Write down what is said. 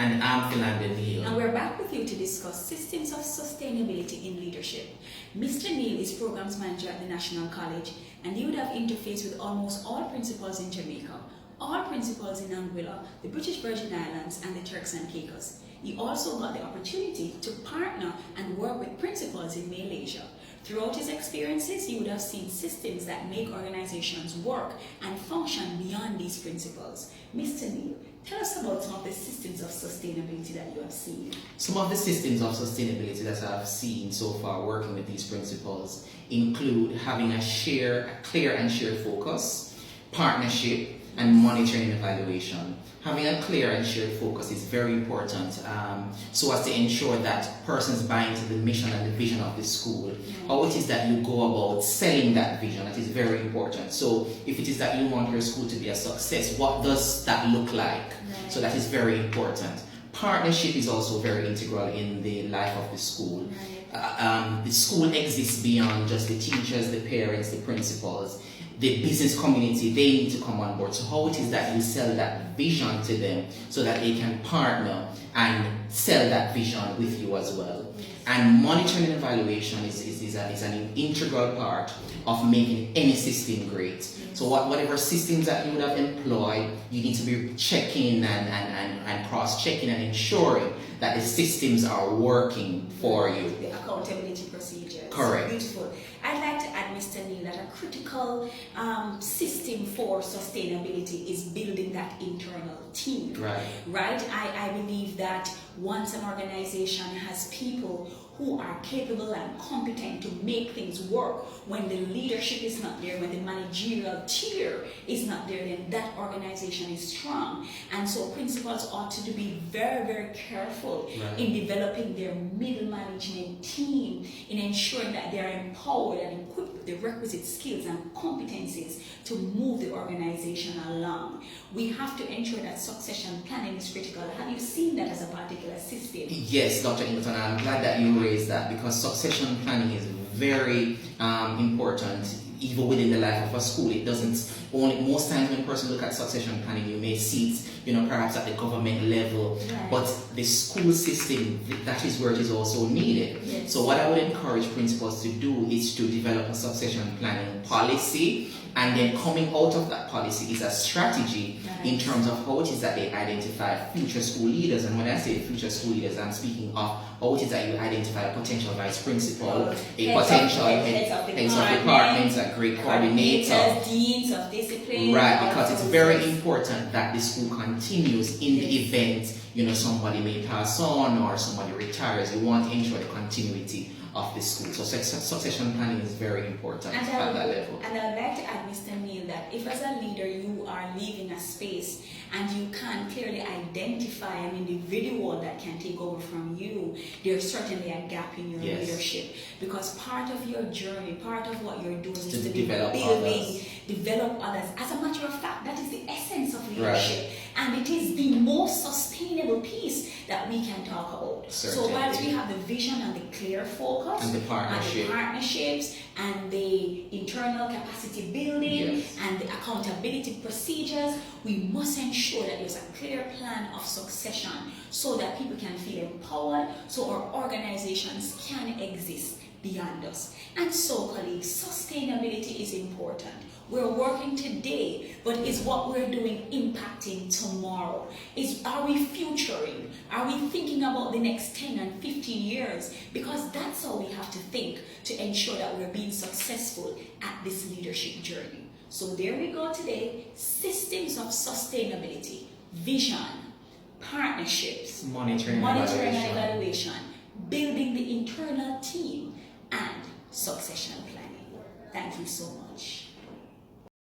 And I'm Philando Neil. And we're back with you to discuss systems of sustainability in leadership. Mr. Neil is Programs Manager at the National College, and he would have interfaced with almost all principals in Jamaica, all principals in Anguilla, the British Virgin Islands, and the Turks and Caicos. He also got the opportunity to partner and work with principals in Malaysia. Throughout his experiences, he would have seen systems that make organizations work and function beyond these principles. Mr. Neil, tell us about some of the systems of sustainability that you have seen. Some of the systems of sustainability that I've seen so far working with these principles include having a clear and shared focus, partnership, and monitoring and evaluation. Having a clear and shared focus is very important so as to ensure that persons buy into the mission and the vision of the school. How it is that you go about selling that vision, that is very important. So if it is that you want your school to be a success, what does that look like? So that is very important. Partnership is also very integral in the life of the school. The school exists beyond just the teachers, the parents, the principals. The business community, they need to come on board. So how it is that you sell that vision to them so that they can partner and sell that vision with you as well. And monitoring and evaluation is an integral part of making any system great. So whatever systems that you would have employed, you need to be checking and cross-checking and ensuring that the systems are working for you. The accountability procedures. Correct. Beautiful. I'd like to add, Mr. Neil, that a critical system for sustainability is building that internal team. Right? I believe that once an organization has people who are capable and competent to make things work, when the leadership is not there, when the managerial tier is not there, then that organization is strong. And so principals ought to be very, very careful in developing their middle management team, in ensuring that they are empowered and equipped with the requisite skills and competencies to move the organization along. We have to ensure that succession planning is critical. Have you seen that as a particular system? Yes, Dr. Ingleton, I'm glad that you raised that, because succession planning is very important even within the life of a school. It doesn't only, most times when a person look at succession planning, you may see it, perhaps at the government level, but the school system, that is where it is also needed. So what I would encourage principals to do is to develop a succession planning policy, and then coming out of that policy is a strategy in terms of how it is that they identify future school leaders. And when I say future school leaders, I'm speaking of how it is that you identify a potential vice principal, a potential heads of departments, a great coordinator, deans of discipline. Right, because it's very important that the school continues in the event, somebody may pass on or somebody retires. You want to ensure the continuity of the school. So succession planning is very important at that level. And I'd like to add, Mr. Neil, that if as a leader you are leaving a space and you can't clearly identify an individual that can take over from you, there's certainly a gap in your leadership. Because part of your journey, part of what you're doing is to develop others. As a matter of fact, that is the essence of leadership. And it is the most sustainable piece that we can talk about. Certainly. So whilst we have the vision and the clear focus, and the partnerships, and the internal capacity building, and the accountability procedures, we must ensure that there's a clear plan of succession so that people can feel empowered, so our organizations can exist beyond us. And so, colleagues, sustainability is important. We're working today, but is what we're doing impacting tomorrow? Are we futuring? Are we thinking about the next 10 and 15 years? Because that's how we have to think to ensure that we're being successful at this leadership journey. So there we go today. Systems of sustainability, vision, partnerships, monitoring and evaluation, building the internal team, and succession planning. Thank you so much.